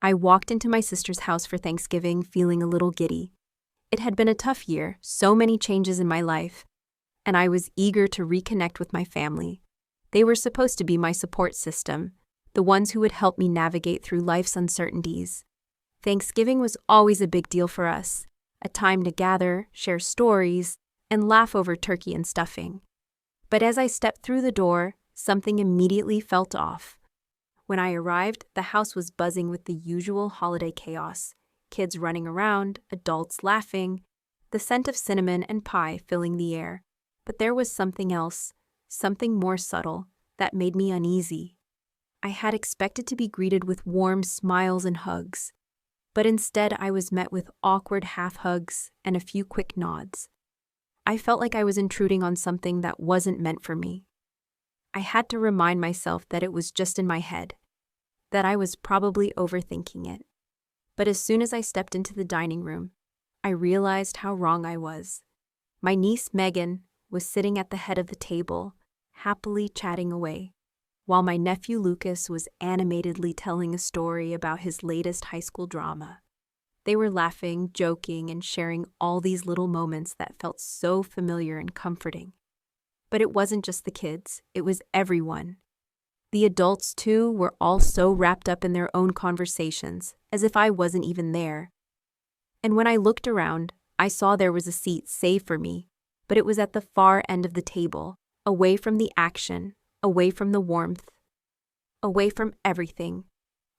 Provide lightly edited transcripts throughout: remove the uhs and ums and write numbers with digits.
I walked into my sister's house for Thanksgiving feeling a little giddy. It had been a tough year, so many changes in my life, and I was eager to reconnect with my family. They were supposed to be my support system, the ones who would help me navigate through life's uncertainties. Thanksgiving was always a big deal for us, a time to gather, share stories, and laugh over turkey and stuffing. But as I stepped through the door, something immediately felt off. When I arrived, the house was buzzing with the usual holiday chaos. Kids running around, adults laughing, the scent of cinnamon and pie filling the air. But there was something else, something more subtle, that made me uneasy. I had expected to be greeted with warm smiles and hugs, but instead I was met with awkward half-hugs and a few quick nods. I felt like I was intruding on something that wasn't meant for me. I had to remind myself that it was just in my head, that I was probably overthinking it. But as soon as I stepped into the dining room, I realized how wrong I was. My niece Megan was sitting at the head of the table, happily chatting away, while my nephew Lucas was animatedly telling a story about his latest high school drama. They were laughing, joking, and sharing all these little moments that felt so familiar and comforting. But it wasn't just the kids, it was everyone. The adults, too, were all so wrapped up in their own conversations, as if I wasn't even there. And when I looked around, I saw there was a seat saved for me, but it was at the far end of the table, away from the action, away from the warmth, away from everything.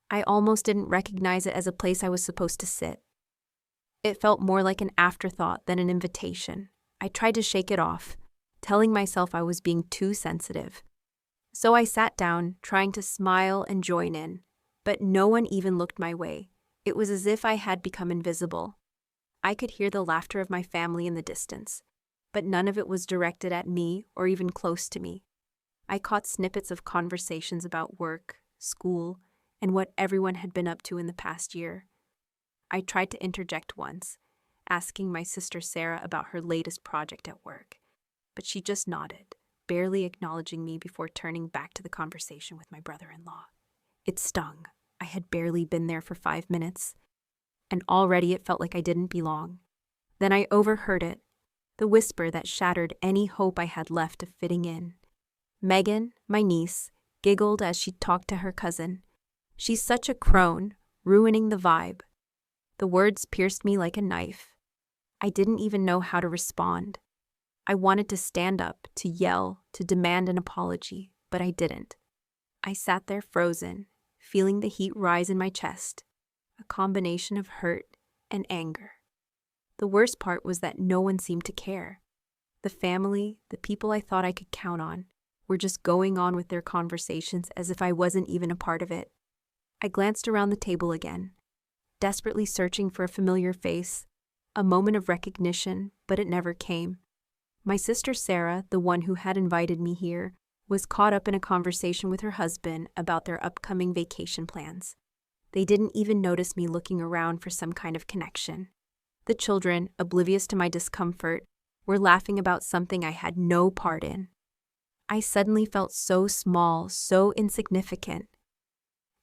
I almost didn't recognize it as a place I was supposed to sit. It felt more like an afterthought than an invitation. I tried to shake it off, telling myself I was being too sensitive. So I sat down, trying to smile and join in, but no one even looked my way. It was as if I had become invisible. I could hear the laughter of my family in the distance, but none of it was directed at me or even close to me. I caught snippets of conversations about work, school, and what everyone had been up to in the past year. I tried to interject once, asking my sister Sarah about her latest project at work, but she just nodded, barely acknowledging me before turning back to the conversation with my brother-in-law. It stung. I had barely been there for 5 minutes, and already it felt like I didn't belong. Then I overheard it, the whisper that shattered any hope I had left of fitting in. Megan, my niece, giggled as she talked to her cousin. "She's such a crone, ruining the vibe." The words pierced me like a knife. I didn't even know how to respond. I wanted to stand up, to yell, to demand an apology, but I didn't. I sat there frozen, feeling the heat rise in my chest, a combination of hurt and anger. The worst part was that no one seemed to care. The family, the people I thought I could count on, were just going on with their conversations as if I wasn't even a part of it. I glanced around the table again, desperately searching for a familiar face, a moment of recognition, but it never came. My sister Sarah, the one who had invited me here, was caught up in a conversation with her husband about their upcoming vacation plans. They didn't even notice me looking around for some kind of connection. The children, oblivious to my discomfort, were laughing about something I had no part in. I suddenly felt so small, so insignificant.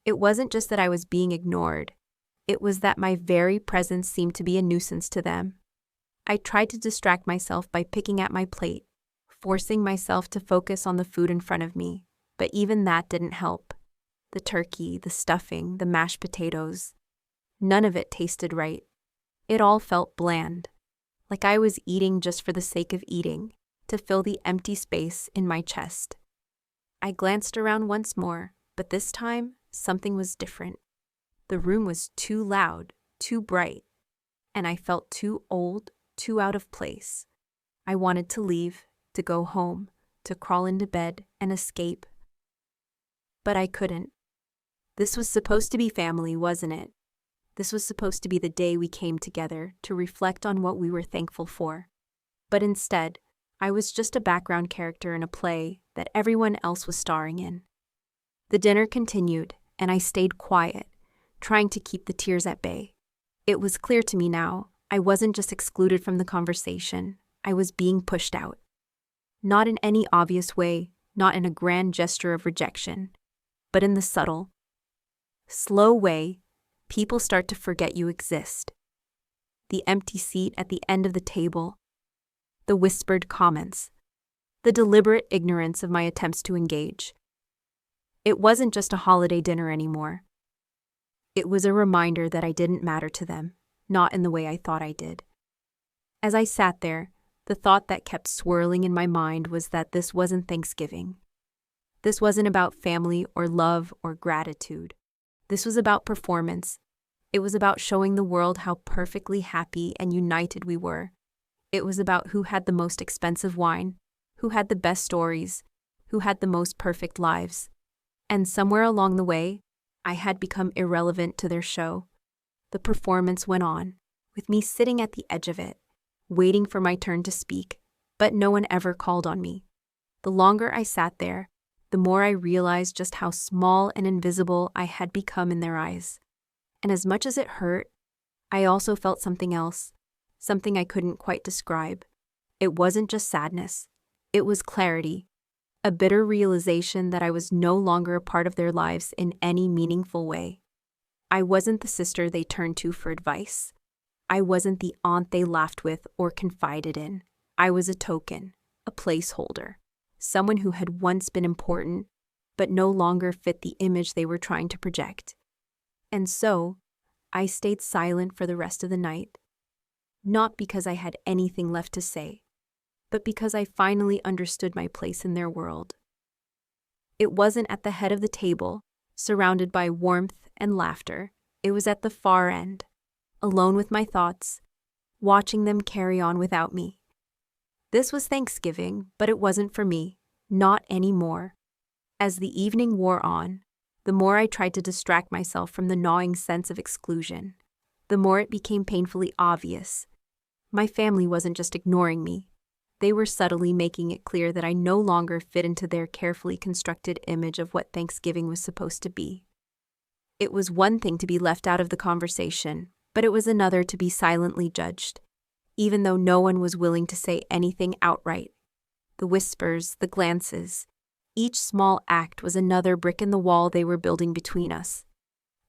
It wasn't just that I was being ignored. It was that my very presence seemed to be a nuisance to them. I tried to distract myself by picking at my plate, forcing myself to focus on the food in front of me, but even that didn't help. The turkey, the stuffing, the mashed potatoes, none of it tasted right. It all felt bland, like I was eating just for the sake of eating, to fill the empty space in my chest. I glanced around once more, but this time, something was different. The room was too loud, too bright, and I felt too old, too out of place. I wanted to leave, to go home, to crawl into bed and escape. But I couldn't. This was supposed to be family, wasn't it? This was supposed to be the day we came together to reflect on what we were thankful for. But instead, I was just a background character in a play that everyone else was starring in. The dinner continued, and I stayed quiet, trying to keep the tears at bay. It was clear to me now, I wasn't just excluded from the conversation, I was being pushed out. Not in any obvious way, not in a grand gesture of rejection, but in the subtle, slow way people start to forget you exist. The empty seat at the end of the table, the whispered comments, the deliberate ignorance of my attempts to engage. It wasn't just a holiday dinner anymore. It was a reminder that I didn't matter to them, not in the way I thought I did. As I sat there, the thought that kept swirling in my mind was that this wasn't Thanksgiving. This wasn't about family or love or gratitude. This was about performance. It was about showing the world how perfectly happy and united we were. It was about who had the most expensive wine, who had the best stories, who had the most perfect lives. And somewhere along the way, I had become irrelevant to their show. The performance went on, with me sitting at the edge of it, waiting for my turn to speak, but no one ever called on me. The longer I sat there, the more I realized just how small and invisible I had become in their eyes. And as much as it hurt, I also felt something else, something I couldn't quite describe. It wasn't just sadness. It was clarity, a bitter realization that I was no longer a part of their lives in any meaningful way. I wasn't the sister they turned to for advice. I wasn't the aunt they laughed with or confided in. I was a token, a placeholder, someone who had once been important, but no longer fit the image they were trying to project. And so, I stayed silent for the rest of the night, not because I had anything left to say, but because I finally understood my place in their world. It wasn't at the head of the table, surrounded by warmth and laughter. It was at the far end, alone with my thoughts, watching them carry on without me. This was Thanksgiving, but it wasn't for me, not anymore. As the evening wore on, the more I tried to distract myself from the gnawing sense of exclusion, the more it became painfully obvious. My family wasn't just ignoring me. They were subtly making it clear that I no longer fit into their carefully constructed image of what Thanksgiving was supposed to be. It was one thing to be left out of the conversation, but it was another to be silently judged, even though no one was willing to say anything outright. The whispers, the glances, each small act was another brick in the wall they were building between us.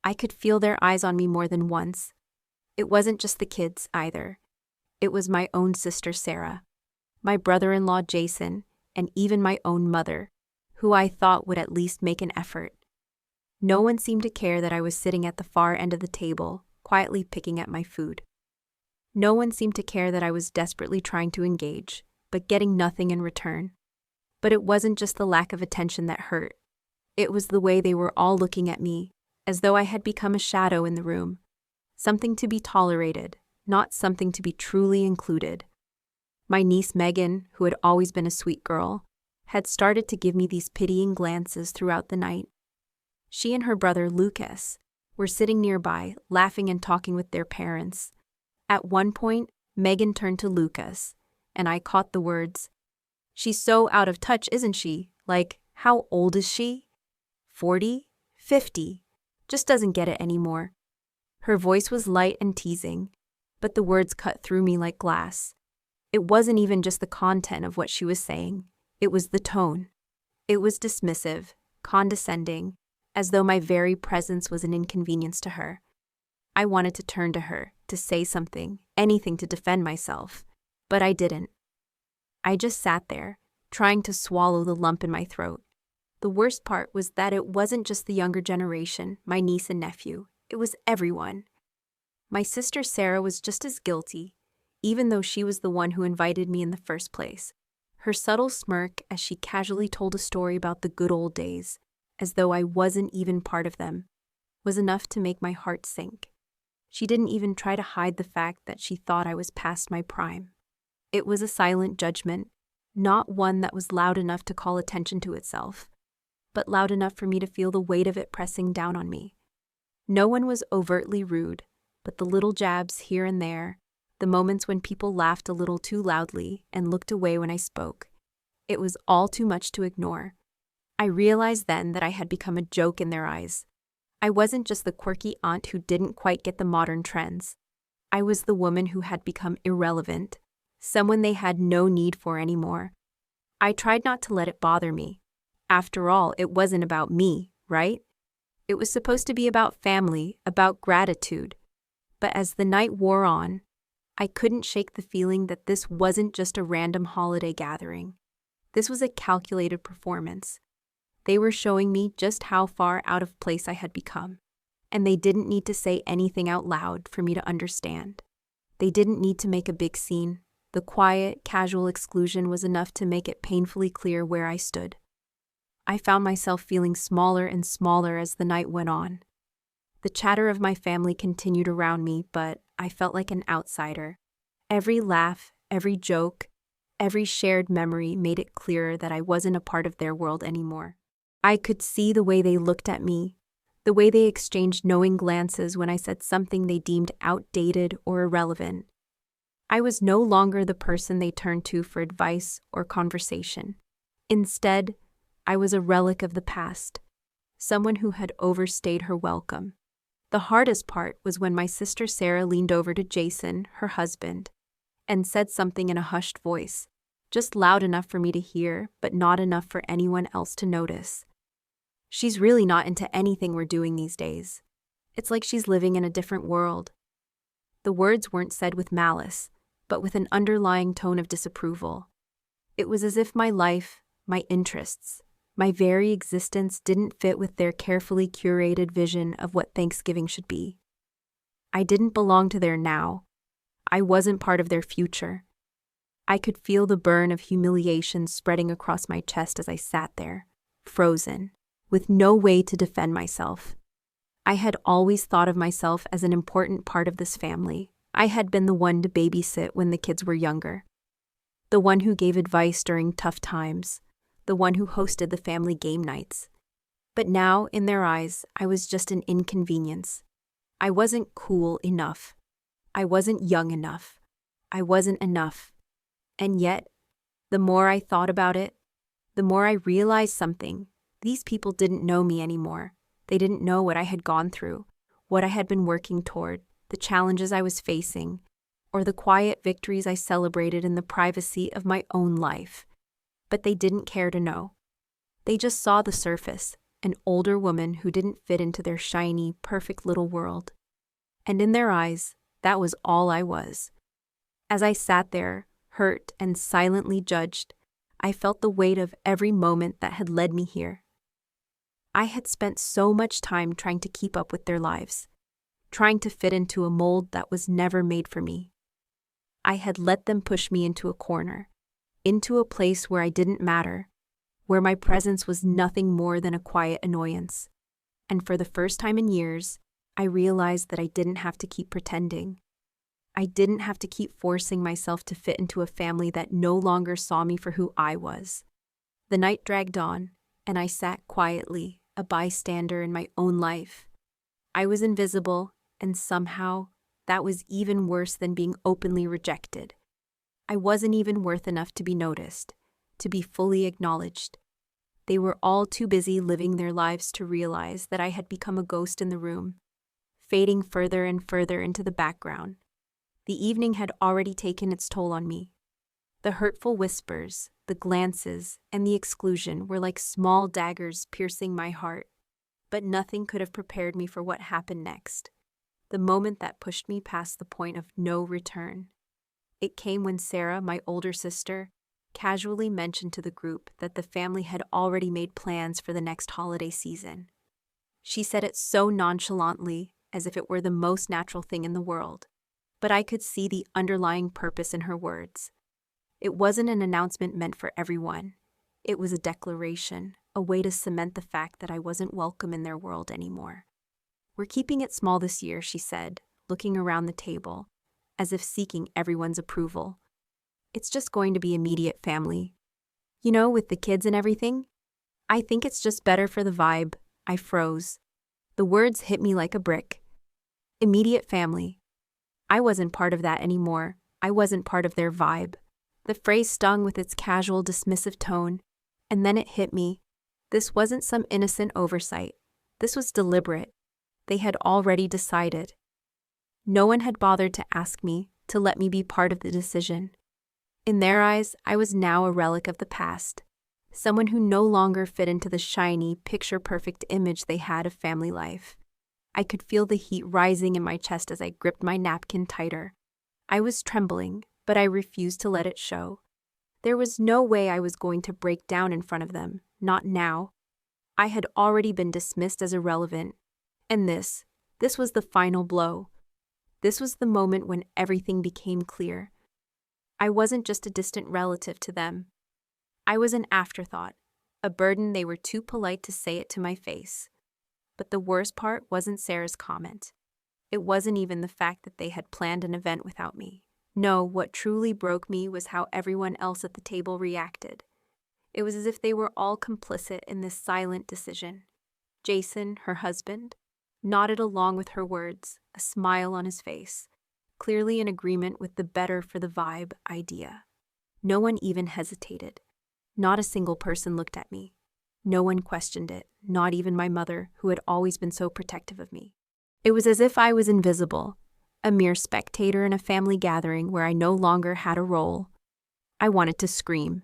I could feel their eyes on me more than once. It wasn't just the kids, either. It was my own sister Sarah, my brother-in-law Jason, and even my own mother, who I thought would at least make an effort. No one seemed to care that I was sitting at the far end of the table, quietly picking at my food. No one seemed to care that I was desperately trying to engage, but getting nothing in return. But it wasn't just the lack of attention that hurt. It was the way they were all looking at me, as though I had become a shadow in the room, something to be tolerated, not something to be truly included. My niece Megan, who had always been a sweet girl, had started to give me these pitying glances throughout the night. She and her brother Lucas were sitting nearby, laughing and talking with their parents. At one point, Megan turned to Lucas, and I caught the words, "She's so out of touch, isn't she? Like, how old is she? 40? 50? Just doesn't get it anymore." Her voice was light and teasing, but the words cut through me like glass. It wasn't even just the content of what she was saying. It was the tone. It was dismissive, condescending, as though my very presence was an inconvenience to her. I wanted to turn to her, to say something, anything to defend myself, but I didn't. I just sat there, trying to swallow the lump in my throat. The worst part was that it wasn't just the younger generation, my niece and nephew. It was everyone. My sister Sarah was just as guilty, even though she was the one who invited me in the first place. Her subtle smirk as she casually told a story about the good old days, as though I wasn't even part of them, was enough to make my heart sink. She didn't even try to hide the fact that she thought I was past my prime. It was a silent judgment, not one that was loud enough to call attention to itself, but loud enough for me to feel the weight of it pressing down on me. No one was overtly rude, but the little jabs here and there, the moments when people laughed a little too loudly and looked away when I spoke, it was all too much to ignore. I realized then that I had become a joke in their eyes. I wasn't just the quirky aunt who didn't quite get the modern trends. I was the woman who had become irrelevant, someone they had no need for anymore. I tried not to let it bother me. After all, it wasn't about me, right? It was supposed to be about family, about gratitude. But as the night wore on, I couldn't shake the feeling that this wasn't just a random holiday gathering. This was a calculated performance. They were showing me just how far out of place I had become. And they didn't need to say anything out loud for me to understand. They didn't need to make a big scene. The quiet, casual exclusion was enough to make it painfully clear where I stood. I found myself feeling smaller and smaller as the night went on. The chatter of my family continued around me, but I felt like an outsider. Every laugh, every joke, every shared memory made it clearer that I wasn't a part of their world anymore. I could see the way they looked at me, the way they exchanged knowing glances when I said something they deemed outdated or irrelevant. I was no longer the person they turned to for advice or conversation. Instead, I was a relic of the past, someone who had overstayed her welcome. The hardest part was when my sister Sarah leaned over to Jason, her husband, and said something in a hushed voice, just loud enough for me to hear, but not enough for anyone else to notice. She's really not into anything we're doing these days. It's like she's living in a different world. The words weren't said with malice, but with an underlying tone of disapproval. It was as if my life, my interests, my very existence didn't fit with their carefully curated vision of what Thanksgiving should be. I didn't belong to their now. I wasn't part of their future. I could feel the burn of humiliation spreading across my chest as I sat there, frozen, with no way to defend myself. I had always thought of myself as an important part of this family. I had been the one to babysit when the kids were younger, the one who gave advice during tough times, the one who hosted the family game nights. But now, in their eyes, I was just an inconvenience. I wasn't cool enough. I wasn't young enough. I wasn't enough. And yet, the more I thought about it, the more I realized something. These people didn't know me anymore. They didn't know what I had gone through, what I had been working toward, the challenges I was facing, or the quiet victories I celebrated in the privacy of my own life. But they didn't care to know. They just saw the surface, an older woman who didn't fit into their shiny, perfect little world. And in their eyes, that was all I was. As I sat there, hurt and silently judged, I felt the weight of every moment that had led me here. I had spent so much time trying to keep up with their lives, trying to fit into a mold that was never made for me. I had let them push me into a corner, into a place where I didn't matter, where my presence was nothing more than a quiet annoyance. And for the first time in years, I realized that I didn't have to keep pretending. I didn't have to keep forcing myself to fit into a family that no longer saw me for who I was. The night dragged on, and I sat quietly, a bystander in my own life. I was invisible, and somehow, that was even worse than being openly rejected. I wasn't even worth enough to be noticed, to be fully acknowledged. They were all too busy living their lives to realize that I had become a ghost in the room, fading further and further into the background. The evening had already taken its toll on me. The hurtful whispers, the glances, and the exclusion were like small daggers piercing my heart, but nothing could have prepared me for what happened next, the moment that pushed me past the point of no return. It came when Sarah, my older sister, casually mentioned to the group that the family had already made plans for the next holiday season. She said it so nonchalantly, as if it were the most natural thing in the world, but I could see the underlying purpose in her words. It wasn't an announcement meant for everyone. It was a declaration, a way to cement the fact that I wasn't welcome in their world anymore. "We're keeping it small this year," she said, looking around the table, as if seeking everyone's approval. "It's just going to be immediate family. You know, with the kids and everything. I think it's just better for the vibe." I froze. The words hit me like a brick. Immediate family. I wasn't part of that anymore. I wasn't part of their vibe. The phrase stung with its casual, dismissive tone, and then it hit me. This wasn't some innocent oversight. This was deliberate. They had already decided. No one had bothered to ask me, to let me be part of the decision. In their eyes, I was now a relic of the past, someone who no longer fit into the shiny, picture-perfect image they had of family life. I could feel the heat rising in my chest as I gripped my napkin tighter. I was trembling, but I refused to let it show. There was no way I was going to break down in front of them, not now. I had already been dismissed as irrelevant, and this was the final blow. This was the moment when everything became clear. I wasn't just a distant relative to them. I was an afterthought, a burden they were too polite to say it to my face. But the worst part wasn't Sarah's comment. It wasn't even the fact that they had planned an event without me. No, what truly broke me was how everyone else at the table reacted. It was as if they were all complicit in this silent decision. Jason, her husband, nodded along with her words, a smile on his face, clearly in agreement with the better for the vibe idea. No one even hesitated. Not a single person looked at me. No one questioned it, not even my mother, who had always been so protective of me. It was as if I was invisible, a mere spectator in a family gathering where I no longer had a role. I wanted to scream.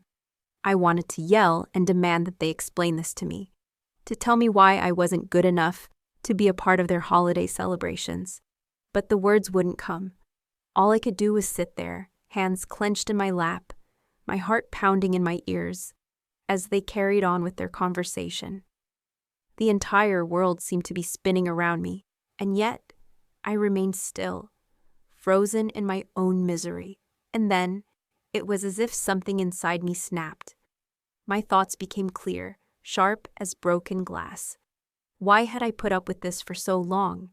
I wanted to yell and demand that they explain this to me, to tell me why I wasn't good enough to be a part of their holiday celebrations. But the words wouldn't come. All I could do was sit there, hands clenched in my lap, my heart pounding in my ears, as they carried on with their conversation. The entire world seemed to be spinning around me, and yet I remained still, frozen in my own misery. And then it was as if something inside me snapped. My thoughts became clear, sharp as broken glass. Why had I put up with this for so long?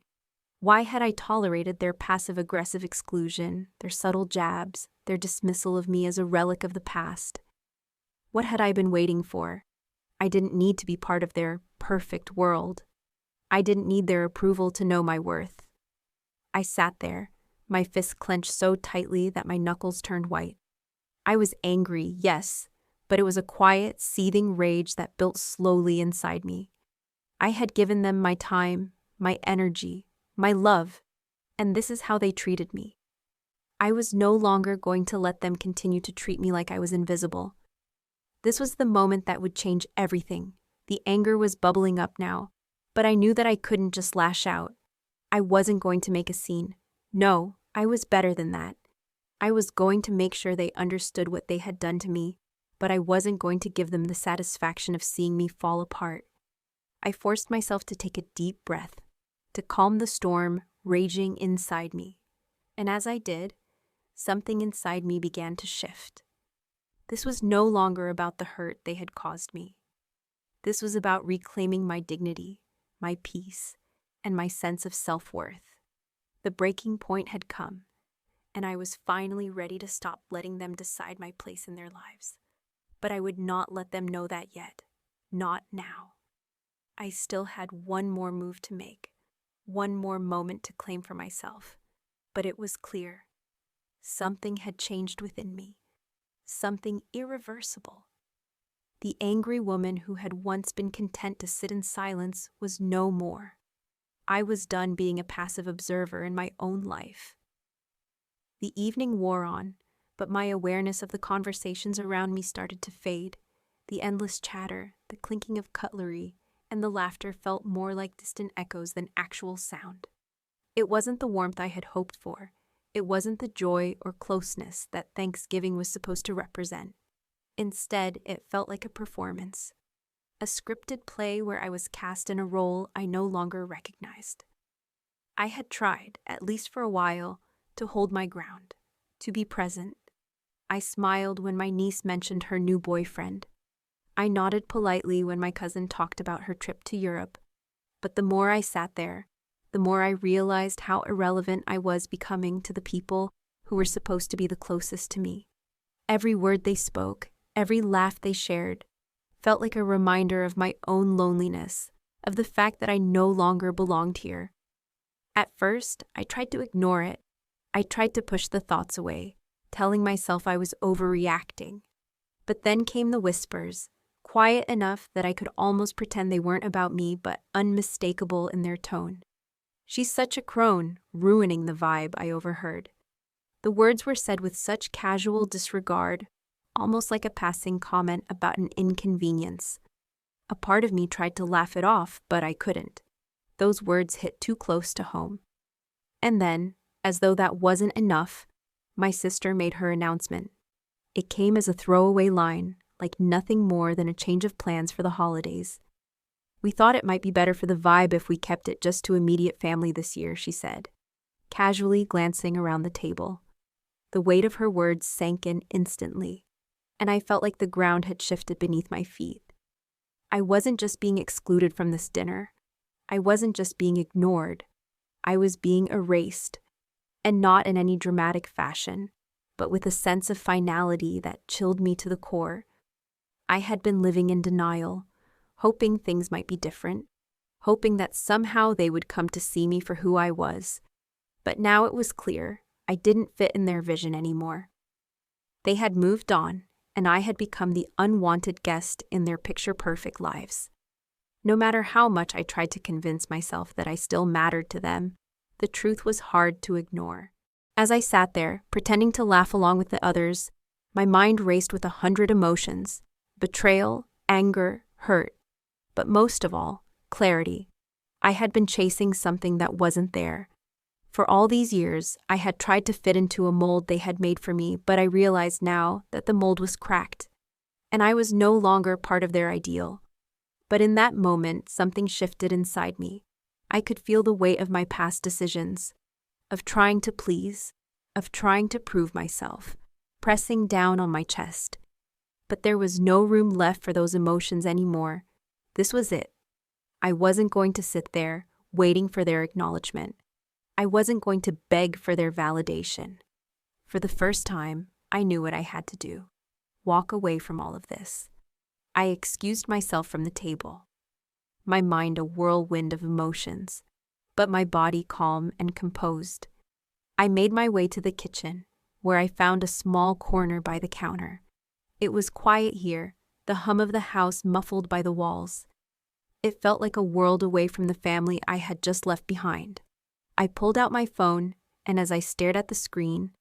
Why had I tolerated their passive-aggressive exclusion, their subtle jabs, their dismissal of me as a relic of the past? What had I been waiting for? I didn't need to be part of their perfect world. I didn't need their approval to know my worth. I sat there, my fists clenched so tightly that my knuckles turned white. I was angry, yes, but it was a quiet, seething rage that built slowly inside me. I had given them my time, my energy, my love, and this is how they treated me. I was no longer going to let them continue to treat me like I was invisible. This was the moment that would change everything. The anger was bubbling up now, but I knew that I couldn't just lash out. I wasn't going to make a scene. No, I was better than that. I was going to make sure they understood what they had done to me, but I wasn't going to give them the satisfaction of seeing me fall apart. I forced myself to take a deep breath, to calm the storm raging inside me. And as I did, something inside me began to shift. This was no longer about the hurt they had caused me. This was about reclaiming my dignity, my peace, and my sense of self-worth. The breaking point had come, and I was finally ready to stop letting them decide my place in their lives. But I would not let them know that yet. Not now. I still had one more move to make, one more moment to claim for myself. But it was clear. Something had changed within me. Something irreversible. The angry woman who had once been content to sit in silence was no more. I was done being a passive observer in my own life. The evening wore on, but my awareness of the conversations around me started to fade. The endless chatter, the clinking of cutlery, and the laughter felt more like distant echoes than actual sound. It wasn't the warmth I had hoped for. It wasn't the joy or closeness that Thanksgiving was supposed to represent. Instead, it felt like a performance. A scripted play where I was cast in a role I no longer recognized. I had tried, at least for a while, to hold my ground, to be present. I smiled when my niece mentioned her new boyfriend. I nodded politely when my cousin talked about her trip to Europe. But the more I sat there, the more I realized how irrelevant I was becoming to the people who were supposed to be the closest to me. Every word they spoke, every laugh they shared, felt like a reminder of my own loneliness, of the fact that I no longer belonged here. At first, I tried to ignore it. I tried to push the thoughts away, telling myself I was overreacting. But then came the whispers, quiet enough that I could almost pretend they weren't about me, but unmistakable in their tone. "She's such a crone," ruining the vibe I overheard. The words were said with such casual disregard, almost like a passing comment about an inconvenience. A part of me tried to laugh it off, but I couldn't. Those words hit too close to home. And then, as though that wasn't enough, my sister made her announcement. It came as a throwaway line, like nothing more than a change of plans for the holidays. "We thought it might be better for the vibe if we kept it just to immediate family this year," she said, casually glancing around the table. The weight of her words sank in instantly, and I felt like the ground had shifted beneath my feet. I wasn't just being excluded from this dinner. I wasn't just being ignored. I was being erased, and not in any dramatic fashion, but with a sense of finality that chilled me to the core. I had been living in denial, hoping things might be different, hoping that somehow they would come to see me for who I was. But now it was clear I didn't fit in their vision anymore. They had moved on, and I had become the unwanted guest in their picture-perfect lives. No matter how much I tried to convince myself that I still mattered to them, the truth was hard to ignore. As I sat there, pretending to laugh along with the others, my mind raced with 100 emotions: betrayal, anger, hurt, but most of all, clarity. I had been chasing something that wasn't there. For all these years, I had tried to fit into a mold they had made for me, but I realized now that the mold was cracked, and I was no longer part of their ideal. But in that moment, something shifted inside me. I could feel the weight of my past decisions, of trying to please, of trying to prove myself, pressing down on my chest. But there was no room left for those emotions anymore. This was it. I wasn't going to sit there, waiting for their acknowledgement. I wasn't going to beg for their validation. For the first time, I knew what I had to do: walk away from all of this. I excused myself from the table, my mind a whirlwind of emotions, but my body calm and composed. I made my way to the kitchen, where I found a small corner by the counter. It was quiet here, the hum of the house muffled by the walls. It felt like a world away from the family I had just left behind. I pulled out my phone, and as I stared at the screen,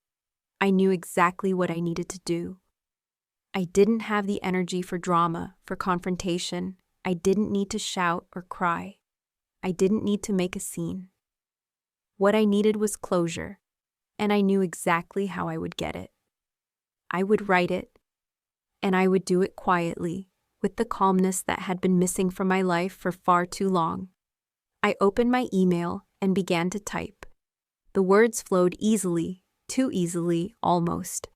I knew exactly what I needed to do. I didn't have the energy for drama, for confrontation. I didn't need to shout or cry. I didn't need to make a scene. What I needed was closure, and I knew exactly how I would get it. I would write it, and I would do it quietly, with the calmness that had been missing from my life for far too long. I opened my email and began to type. The words flowed easily, too easily, almost.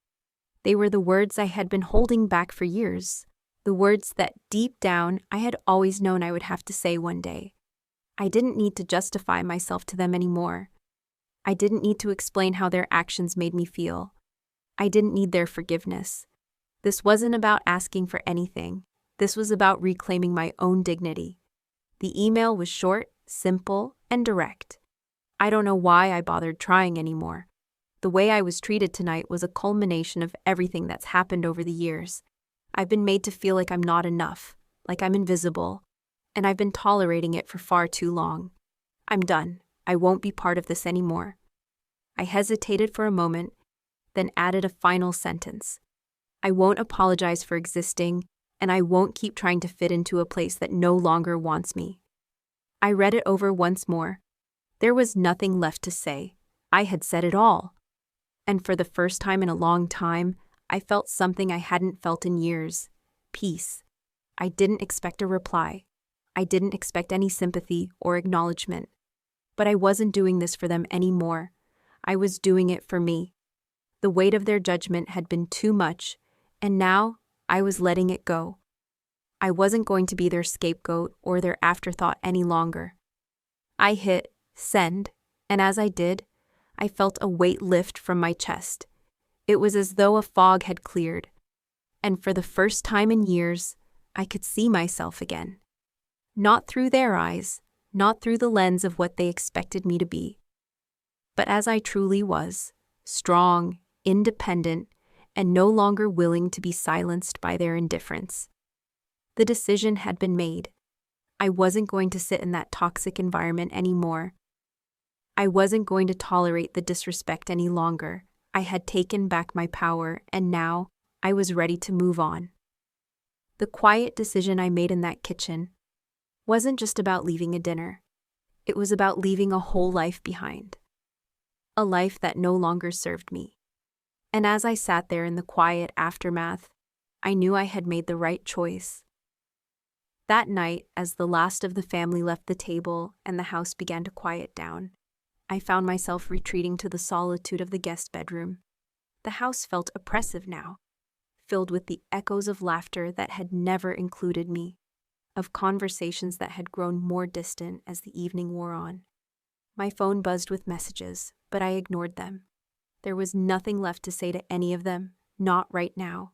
They were the words I had been holding back for years, the words that deep down I had always known I would have to say one day. I didn't need to justify myself to them anymore. I didn't need to explain how their actions made me feel. I didn't need their forgiveness. This wasn't about asking for anything. This was about reclaiming my own dignity. The email was short, simple, and direct. I don't know why I bothered trying anymore. The way I was treated tonight was a culmination of everything that's happened over the years. I've been made to feel like I'm not enough, like I'm invisible, and I've been tolerating it for far too long. I'm done. I won't be part of this anymore. I hesitated for a moment, then added a final sentence. I won't apologize for existing, and I won't keep trying to fit into a place that no longer wants me. I read it over once more. There was nothing left to say. I had said it all. And for the first time in a long time, I felt something I hadn't felt in years: peace. I didn't expect a reply. I didn't expect any sympathy or acknowledgement. But I wasn't doing this for them anymore. I was doing it for me. The weight of their judgment had been too much, and now I was letting it go. I wasn't going to be their scapegoat or their afterthought any longer. I hit send, and as I did, I felt a weight lift from my chest. It was as though a fog had cleared, and for the first time in years, I could see myself again. Not through their eyes, not through the lens of what they expected me to be, but as I truly was: strong, independent, and no longer willing to be silenced by their indifference. The decision had been made. I wasn't going to sit in that toxic environment anymore. I wasn't going to tolerate the disrespect any longer. I had taken back my power, and now I was ready to move on. The quiet decision I made in that kitchen wasn't just about leaving a dinner. It was about leaving a whole life behind. A life that no longer served me. And as I sat there in the quiet aftermath, I knew I had made the right choice. That night, as the last of the family left the table and the house began to quiet down, I found myself retreating to the solitude of the guest bedroom. The house felt oppressive now, filled with the echoes of laughter that had never included me, of conversations that had grown more distant as the evening wore on. My phone buzzed with messages, but I ignored them. There was nothing left to say to any of them, not right now.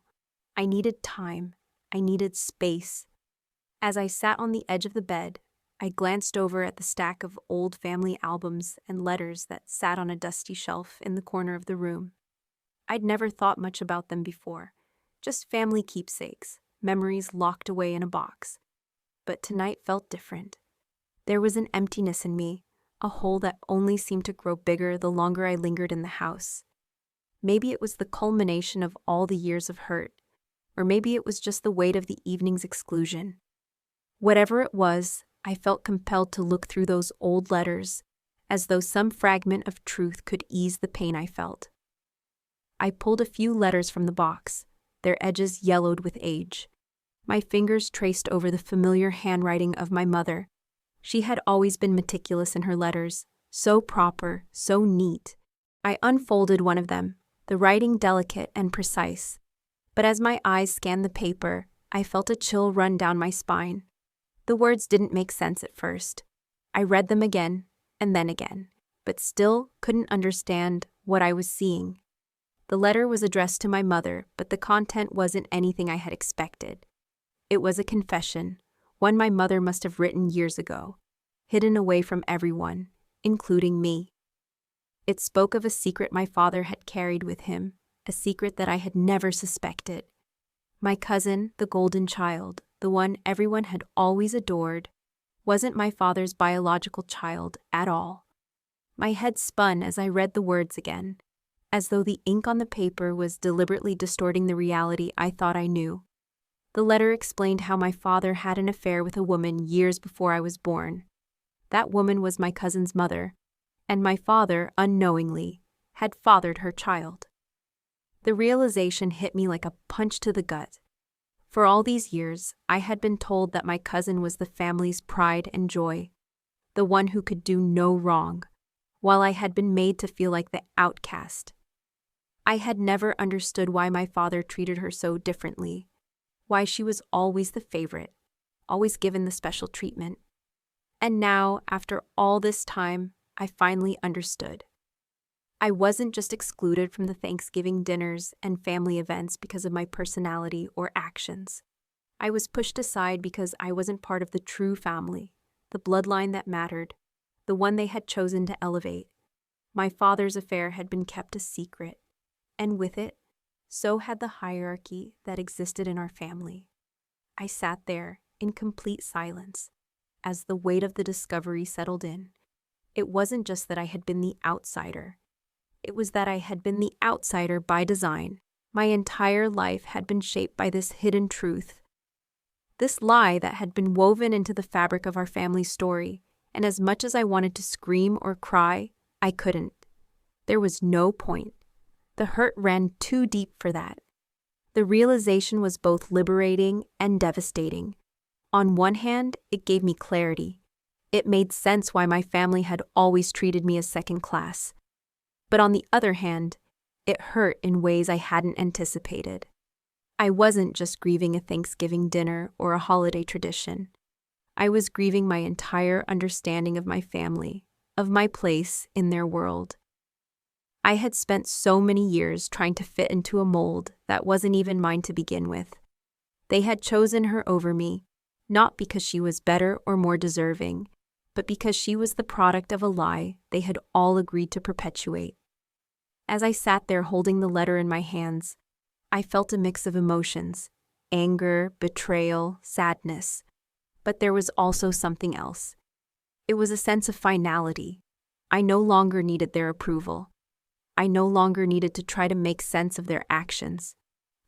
I needed time. I needed space. As I sat on the edge of the bed, I glanced over at the stack of old family albums and letters that sat on a dusty shelf in the corner of the room. I'd never thought much about them before, just family keepsakes, memories locked away in a box. But tonight felt different. There was an emptiness in me, a hole that only seemed to grow bigger the longer I lingered in the house. Maybe it was the culmination of all the years of hurt, or maybe it was just the weight of the evening's exclusion. Whatever it was, I felt compelled to look through those old letters, as though some fragment of truth could ease the pain I felt. I pulled a few letters from the box, their edges yellowed with age. My fingers traced over the familiar handwriting of my mother. She had always been meticulous in her letters, so proper, so neat. I unfolded one of them, the writing delicate and precise. But as my eyes scanned the paper, I felt a chill run down my spine. The words didn't make sense at first. I read them again, and then again, but still couldn't understand what I was seeing. The letter was addressed to my mother, but the content wasn't anything I had expected. It was a confession, one my mother must have written years ago, hidden away from everyone, including me. It spoke of a secret my father had carried with him, a secret that I had never suspected. My cousin, the golden child, the one everyone had always adored, wasn't my father's biological child at all. My head spun as I read the words again, as though the ink on the paper was deliberately distorting the reality I thought I knew. The letter explained how my father had an affair with a woman years before I was born. That woman was my cousin's mother, and my father, unknowingly, had fathered her child. The realization hit me like a punch to the gut. For all these years, I had been told that my cousin was the family's pride and joy, the one who could do no wrong, while I had been made to feel like the outcast. I had never understood why my father treated her so differently, why she was always the favorite, always given the special treatment. And now, after all this time, I finally understood. I wasn't just excluded from the Thanksgiving dinners and family events because of my personality or actions. I was pushed aside because I wasn't part of the true family, the bloodline that mattered, the one they had chosen to elevate. My father's affair had been kept a secret, and with it, so had the hierarchy that existed in our family. I sat there in complete silence as the weight of the discovery settled in. It wasn't just that I had been the outsider. It was that I had been the outsider by design. My entire life had been shaped by this hidden truth, this lie that had been woven into the fabric of our family's story, and as much as I wanted to scream or cry, I couldn't. There was no point. The hurt ran too deep for that. The realization was both liberating and devastating. On one hand, it gave me clarity. It made sense why my family had always treated me as second class. But on the other hand, it hurt in ways I hadn't anticipated. I wasn't just grieving a Thanksgiving dinner or a holiday tradition. I was grieving my entire understanding of my family, of my place in their world. I had spent so many years trying to fit into a mold that wasn't even mine to begin with. They had chosen her over me, not because she was better or more deserving, but because she was the product of a lie they had all agreed to perpetuate. As I sat there holding the letter in my hands, I felt a mix of emotions, anger, betrayal, sadness. But there was also something else. It was a sense of finality. I no longer needed their approval. I no longer needed to try to make sense of their actions.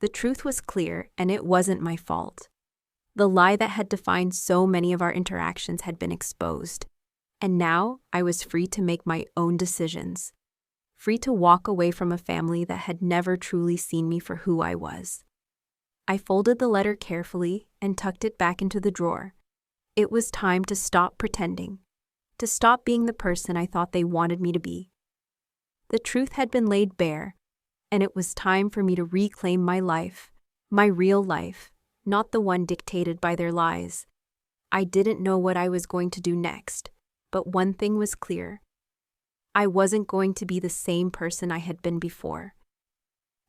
The truth was clear, and it wasn't my fault. The lie that had defined so many of our interactions had been exposed, and now I was free to make my own decisions, free to walk away from a family that had never truly seen me for who I was. I folded the letter carefully and tucked it back into the drawer. It was time to stop pretending, to stop being the person I thought they wanted me to be. The truth had been laid bare, and it was time for me to reclaim my life, my real life, not the one dictated by their lies. I didn't know what I was going to do next, but one thing was clear. I wasn't going to be the same person I had been before.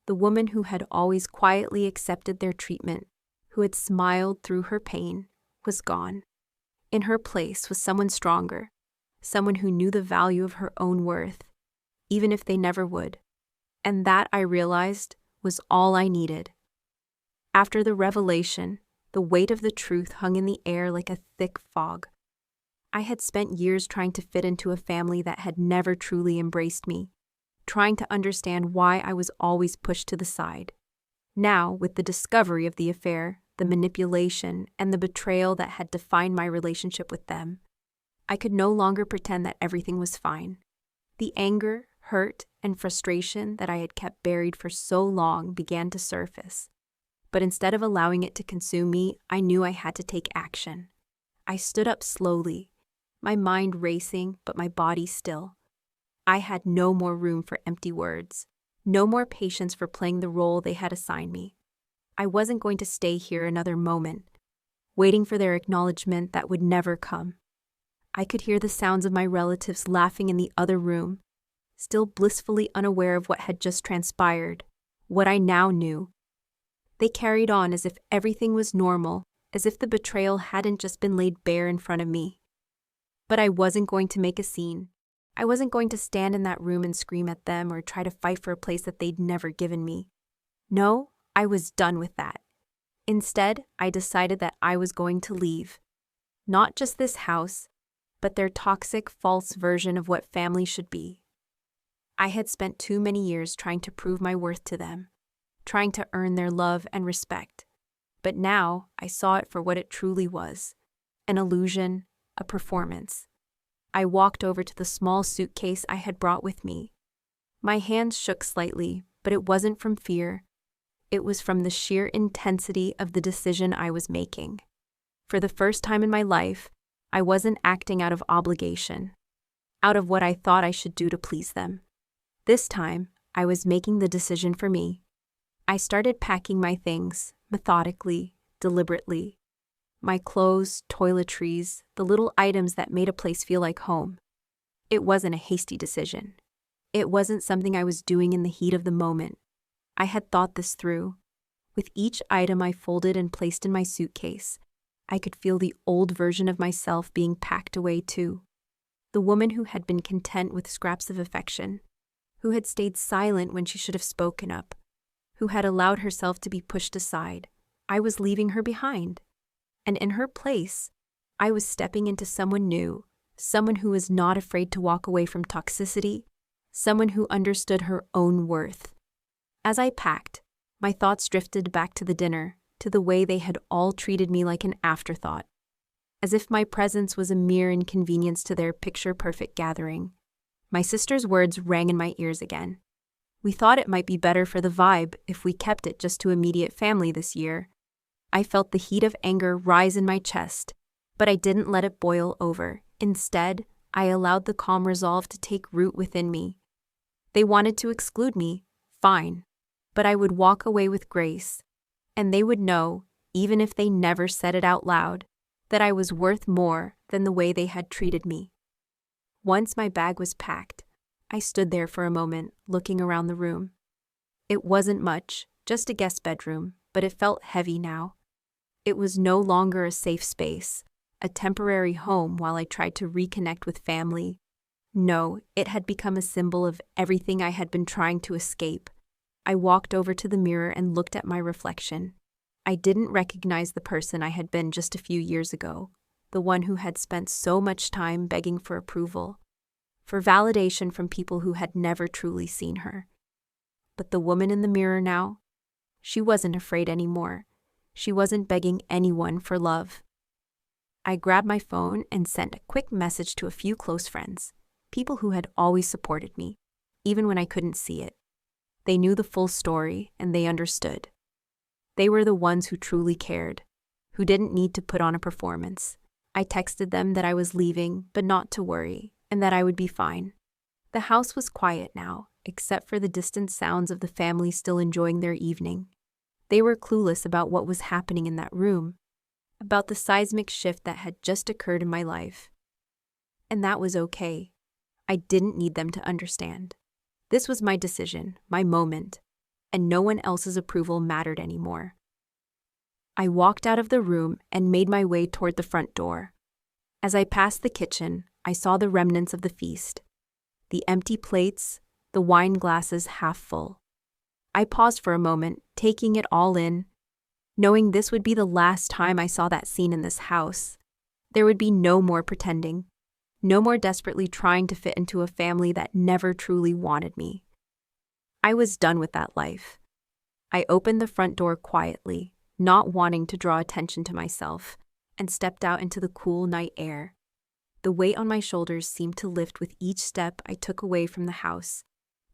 The woman who had always quietly accepted their treatment, who had smiled through her pain, was gone. In her place was someone stronger, someone who knew the value of her own worth, even if they never would. And that, I realized, was all I needed. After the revelation, the weight of the truth hung in the air like a thick fog. I had spent years trying to fit into a family that had never truly embraced me, trying to understand why I was always pushed to the side. Now, with the discovery of the affair, the manipulation, and the betrayal that had defined my relationship with them, I could no longer pretend that everything was fine. The anger, hurt, and frustration that I had kept buried for so long began to surface. But instead of allowing it to consume me, I knew I had to take action. I stood up slowly, my mind racing, but my body still. I had no more room for empty words, no more patience for playing the role they had assigned me. I wasn't going to stay here another moment, waiting for their acknowledgement that would never come. I could hear the sounds of my relatives laughing in the other room, still blissfully unaware of what had just transpired, what I now knew. They carried on as if everything was normal, as if the betrayal hadn't just been laid bare in front of me. But I wasn't going to make a scene. I wasn't going to stand in that room and scream at them or try to fight for a place that they'd never given me. No, I was done with that. Instead, I decided that I was going to leave. Not just this house, but their toxic, false version of what family should be. I had spent too many years trying to prove my worth to them, trying to earn their love and respect. But now I saw it for what it truly was, an illusion, a performance. I walked over to the small suitcase I had brought with me. My hands shook slightly, but it wasn't from fear. It was from the sheer intensity of the decision I was making. For the first time in my life, I wasn't acting out of obligation, out of what I thought I should do to please them. This time, I was making the decision for me. I started packing my things, methodically, deliberately. My clothes, toiletries, the little items that made a place feel like home. It wasn't a hasty decision. It wasn't something I was doing in the heat of the moment. I had thought this through. With each item I folded and placed in my suitcase, I could feel the old version of myself being packed away too. The woman who had been content with scraps of affection, who had stayed silent when she should have spoken up, who had allowed herself to be pushed aside. I was leaving her behind. And in her place, I was stepping into someone new, someone who was not afraid to walk away from toxicity, someone who understood her own worth. As I packed, my thoughts drifted back to the dinner, to the way they had all treated me like an afterthought, as if my presence was a mere inconvenience to their picture-perfect gathering. My sister's words rang in my ears again. We thought it might be better for the vibe if we kept it just to immediate family this year. I felt the heat of anger rise in my chest, but I didn't let it boil over. Instead, I allowed the calm resolve to take root within me. They wanted to exclude me, fine, but I would walk away with grace, and they would know, even if they never said it out loud, that I was worth more than the way they had treated me. Once my bag was packed, I stood there for a moment, looking around the room. It wasn't much, just a guest bedroom, but it felt heavy now. It was no longer a safe space, a temporary home while I tried to reconnect with family. No, it had become a symbol of everything I had been trying to escape. I walked over to the mirror and looked at my reflection. I didn't recognize the person I had been just a few years ago, the one who had spent so much time begging for approval, for validation from people who had never truly seen her. But the woman in the mirror now, She wasn't afraid anymore. She wasn't begging anyone for love. I grabbed my phone and sent a quick message to a few close friends, people who had always supported me, even when I couldn't see it. They knew the full story and they understood. They were the ones who truly cared, who didn't need to put on a performance. I texted them that I was leaving, but not to worry, and that I would be fine. The house was quiet now, except for the distant sounds of the family still enjoying their evening. They were clueless about what was happening in that room, about the seismic shift that had just occurred in my life. And that was okay. I didn't need them to understand. This was my decision, my moment, and no one else's approval mattered anymore. I walked out of the room and made my way toward the front door. As I passed the kitchen, I saw the remnants of the feast. The empty plates, the wine glasses half full. I paused for a moment, taking it all in, knowing this would be the last time I saw that scene in this house. There would be no more pretending, no more desperately trying to fit into a family that never truly wanted me. I was done with that life. I opened the front door quietly, not wanting to draw attention to myself, and stepped out into the cool night air. The weight on my shoulders seemed to lift with each step I took away from the house,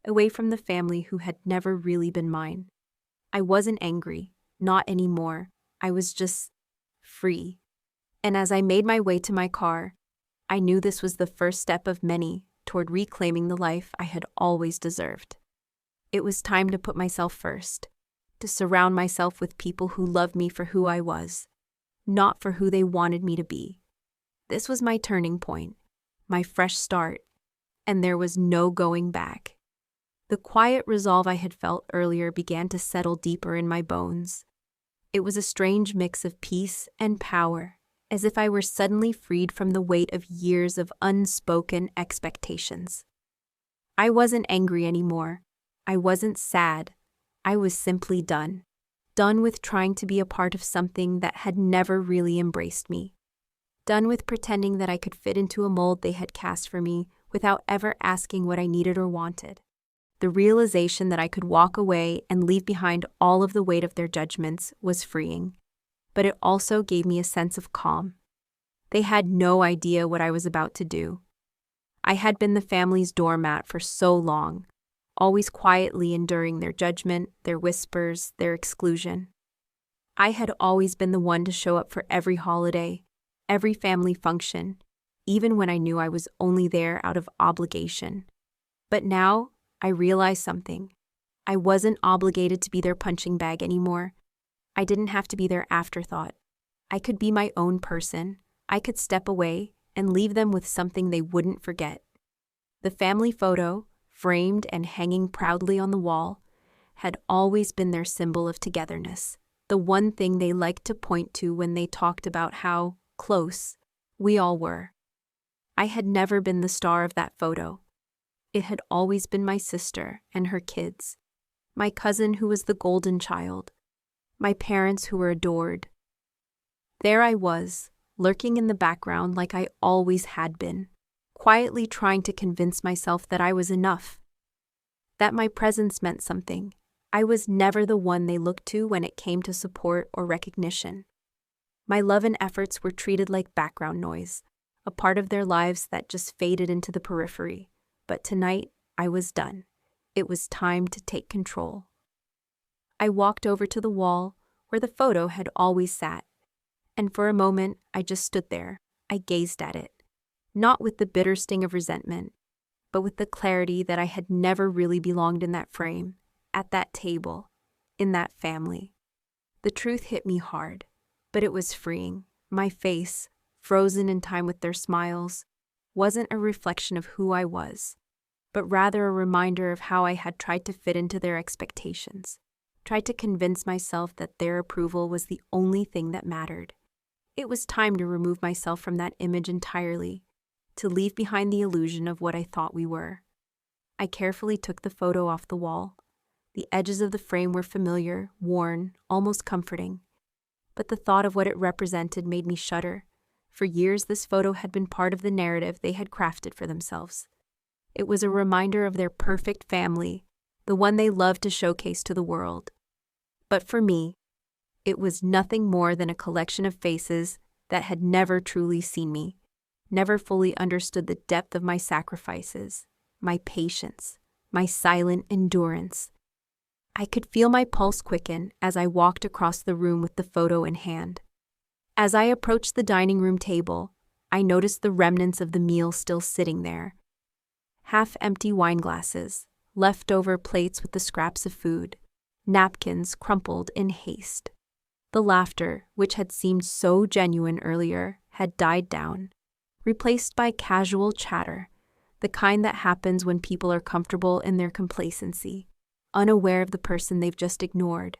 away from the family who had never really been mine. I wasn't angry, not anymore. I was just free. And as I made my way to my car, I knew this was the first step of many toward reclaiming the life I had always deserved. It was time to put myself first, to surround myself with people who loved me for who I was, not for who they wanted me to be. This was my turning point, my fresh start, and there was no going back. The quiet resolve I had felt earlier began to settle deeper in my bones. It was a strange mix of peace and power, as if I were suddenly freed from the weight of years of unspoken expectations. I wasn't angry anymore. I wasn't sad. I was simply done. Done with trying to be a part of something that had never really embraced me. Done with pretending that I could fit into a mold they had cast for me without ever asking what I needed or wanted. The realization that I could walk away and leave behind all of the weight of their judgments was freeing, but it also gave me a sense of calm. They had no idea what I was about to do. I had been the family's doormat for so long, always quietly enduring their judgment, their whispers, their exclusion. I had always been the one to show up for every holiday, every family function, even when I knew I was only there out of obligation. But now, I realized something. I wasn't obligated to be their punching bag anymore. I didn't have to be their afterthought. I could be my own person. I could step away and leave them with something they wouldn't forget. The family photo, framed and hanging proudly on the wall, had always been their symbol of togetherness, the one thing they liked to point to when they talked about how close we all were. I had never been the star of that photo. It had always been my sister and her kids, my cousin who was the golden child, my parents who were adored. There I was, lurking in the background like I always had been, quietly trying to convince myself that I was enough, that my presence meant something. I was never the one they looked to when it came to support or recognition. My love and efforts were treated like background noise, a part of their lives that just faded into the periphery. But tonight, I was done. It was time to take control. I walked over to the wall where the photo had always sat, and for a moment, I just stood there. I gazed at it, not with the bitter sting of resentment, but with the clarity that I had never really belonged in that frame, at that table, in that family. The truth hit me hard, but it was freeing. My face, frozen in time with their smiles, wasn't a reflection of who I was, but rather a reminder of how I had tried to fit into their expectations, tried to convince myself that their approval was the only thing that mattered. It was time to remove myself from that image entirely, to leave behind the illusion of what I thought we were. I carefully took the photo off the wall. The edges of the frame were familiar, worn, almost comforting, but the thought of what it represented made me shudder. For years, this photo had been part of the narrative they had crafted for themselves. It was a reminder of their perfect family, the one they loved to showcase to the world. But for me, it was nothing more than a collection of faces that had never truly seen me, never fully understood the depth of my sacrifices, my patience, my silent endurance. I could feel my pulse quicken as I walked across the room with the photo in hand. As I approached the dining room table, I noticed the remnants of the meal still sitting there. Half-empty wine glasses, leftover plates with the scraps of food, napkins crumpled in haste. The laughter, which had seemed so genuine earlier, had died down, replaced by casual chatter, the kind that happens when people are comfortable in their complacency, unaware of the person they've just ignored.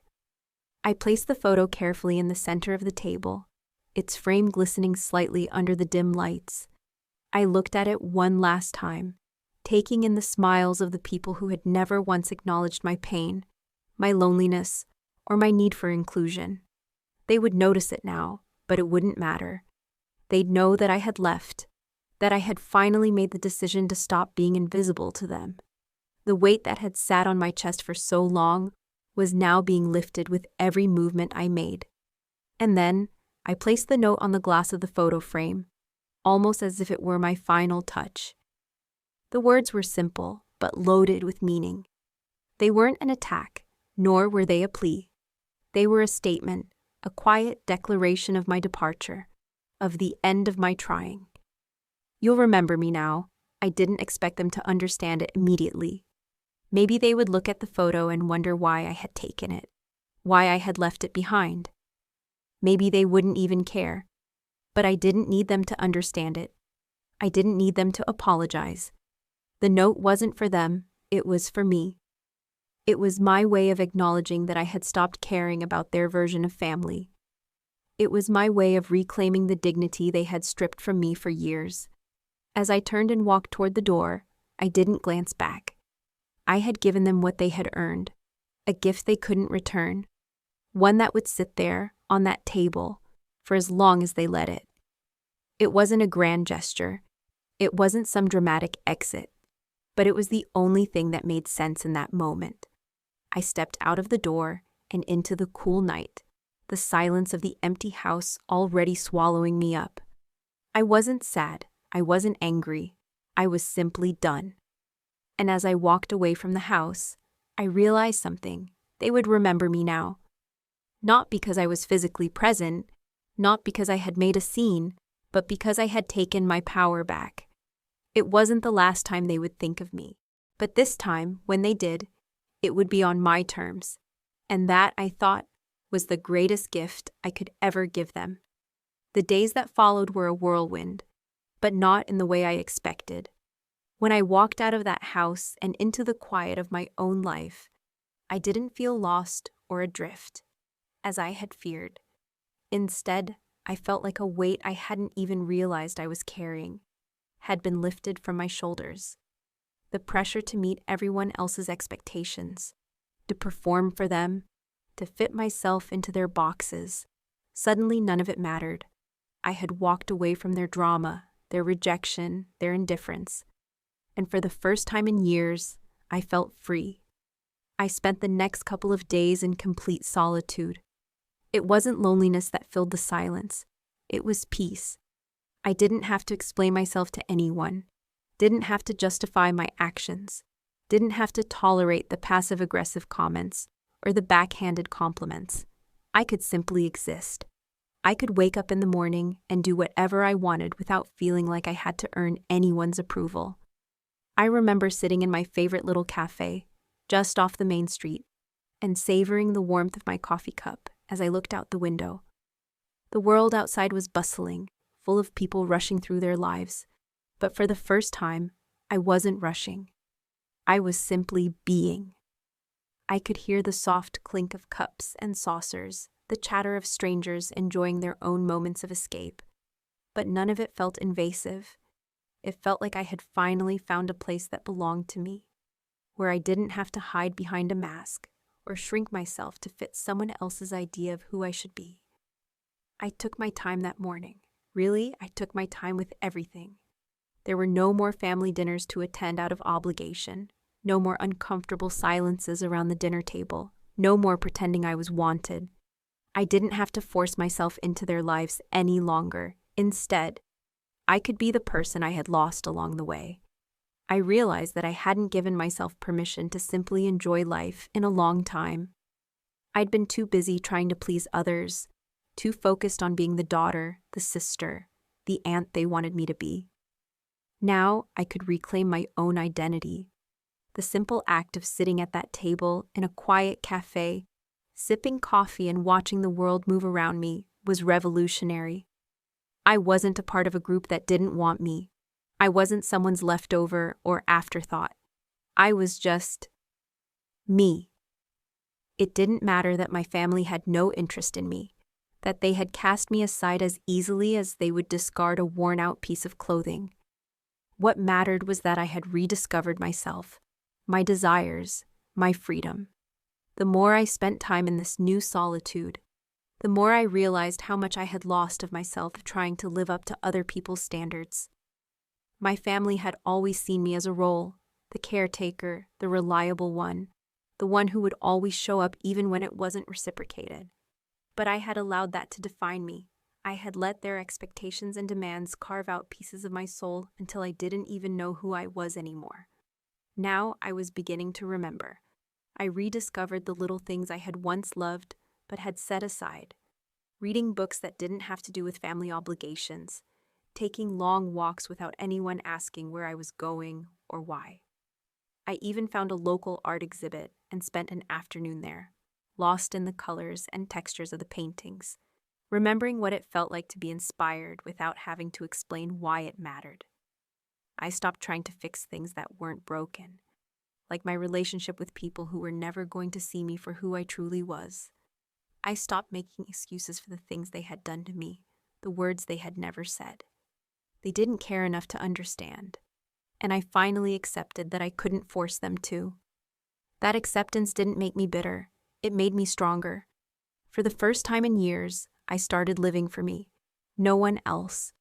I placed the photo carefully in the center of the table, its frame glistening slightly under the dim lights. I looked at it one last time, taking in the smiles of the people who had never once acknowledged my pain, my loneliness, or my need for inclusion. They would notice it now, but it wouldn't matter. They'd know that I had left, that I had finally made the decision to stop being invisible to them. The weight that had sat on my chest for so long was now being lifted with every movement I made. And then, I placed the note on the glass of the photo frame, almost as if it were my final touch. The words were simple, but loaded with meaning. They weren't an attack, nor were they a plea. They were a statement, a quiet declaration of my departure, of the end of my trying. You'll remember me now. I didn't expect them to understand it immediately. Maybe they would look at the photo and wonder why I had taken it, why I had left it behind. Maybe they wouldn't even care. But I didn't need them to understand it. I didn't need them to apologize. The note wasn't for them, it was for me. It was my way of acknowledging that I had stopped caring about their version of family. It was my way of reclaiming the dignity they had stripped from me for years. As I turned and walked toward the door, I didn't glance back. I had given them what they had earned, a gift they couldn't return, one that would sit there, on that table, for as long as they let it. It wasn't a grand gesture. It wasn't some dramatic exit. But it was the only thing that made sense in that moment. I stepped out of the door and into the cool night, the silence of the empty house already swallowing me up. I wasn't sad. I wasn't angry. I was simply done. And as I walked away from the house, I realized something. They would remember me now. Not because I was physically present, not because I had made a scene, but because I had taken my power back. It wasn't the last time they would think of me. But this time, when they did, it would be on my terms. And that, I thought, was the greatest gift I could ever give them. The days that followed were a whirlwind, but not in the way I expected. When I walked out of that house and into the quiet of my own life, I didn't feel lost or adrift, as I had feared. Instead, I felt like a weight I hadn't even realized I was carrying had been lifted from my shoulders. The pressure to meet everyone else's expectations, to perform for them, to fit myself into their boxes. Suddenly, none of it mattered. I had walked away from their drama, their rejection, their indifference. And for the first time in years, I felt free. I spent the next couple of days in complete solitude. It wasn't loneliness that filled the silence. It was peace. I didn't have to explain myself to anyone, didn't have to justify my actions, didn't have to tolerate the passive-aggressive comments or the backhanded compliments. I could simply exist. I could wake up in the morning and do whatever I wanted without feeling like I had to earn anyone's approval. I remember sitting in my favorite little cafe, just off the main street, and savoring the warmth of my coffee cup as I looked out the window. The world outside was bustling, full of people rushing through their lives, but for the first time, I wasn't rushing. I was simply being. I could hear the soft clink of cups and saucers, the chatter of strangers enjoying their own moments of escape, but none of it felt invasive. It felt like I had finally found a place that belonged to me, where I didn't have to hide behind a mask or shrink myself to fit someone else's idea of who I should be. I took my time that morning. Really, I took my time with everything. There were no more family dinners to attend out of obligation, no more uncomfortable silences around the dinner table, No more pretending I was wanted. I didn't have to force myself into their lives any longer. Instead, I could be the person I had lost along the way. I realized that I hadn't given myself permission to simply enjoy life in a long time. I'd been too busy trying to please others, too focused on being the daughter, the sister, the aunt they wanted me to be. Now I could reclaim my own identity. The simple act of sitting at that table in a quiet cafe, sipping coffee and watching the world move around me was revolutionary. I wasn't a part of a group that didn't want me. I wasn't someone's leftover or afterthought. I was just me. It didn't matter that my family had no interest in me, that they had cast me aside as easily as they would discard a worn-out piece of clothing. What mattered was that I had rediscovered myself, my desires, my freedom. The more I spent time in this new solitude, the more I realized how much I had lost of myself trying to live up to other people's standards. My family had always seen me as a role, the caretaker, the reliable one, the one who would always show up even when it wasn't reciprocated. But I had allowed that to define me. I had let their expectations and demands carve out pieces of my soul until I didn't even know who I was anymore. Now I was beginning to remember. I rediscovered the little things I had once loved but had set aside. Reading books that didn't have to do with family obligations. Taking long walks without anyone asking where I was going or why. I even found a local art exhibit and spent an afternoon there, lost in the colors and textures of the paintings, remembering what it felt like to be inspired without having to explain why it mattered. I stopped trying to fix things that weren't broken, like my relationship with people who were never going to see me for who I truly was. I stopped making excuses for the things they had done to me, the words they had never said. They didn't care enough to understand, and I finally accepted that I couldn't force them to. That acceptance didn't make me bitter, it made me stronger. For the first time in years, I started living for me, no one else.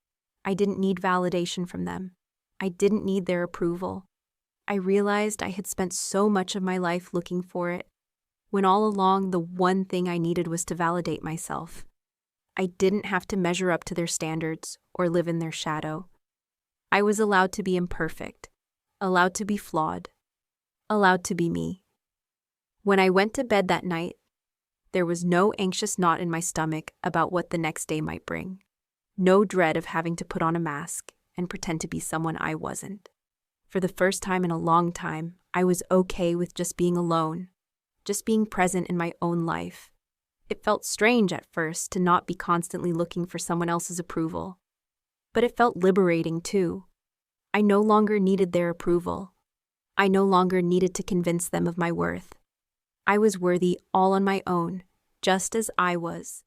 I didn't need validation from them. I didn't need their approval. I realized I had spent so much of my life looking for it, when all along the one thing I needed was to validate myself. I didn't have to measure up to their standards or live in their shadow. I was allowed to be imperfect, allowed to be flawed, allowed to be me. When I went to bed that night, there was no anxious knot in my stomach about what the next day might bring. No dread of having to put on a mask and pretend to be someone I wasn't. For the first time in a long time, I was okay with just being alone, just being present in my own life. It felt strange at first to not be constantly looking for someone else's approval. But it felt liberating too. I no longer needed their approval. I no longer needed to convince them of my worth. I was worthy all on my own, just as I was.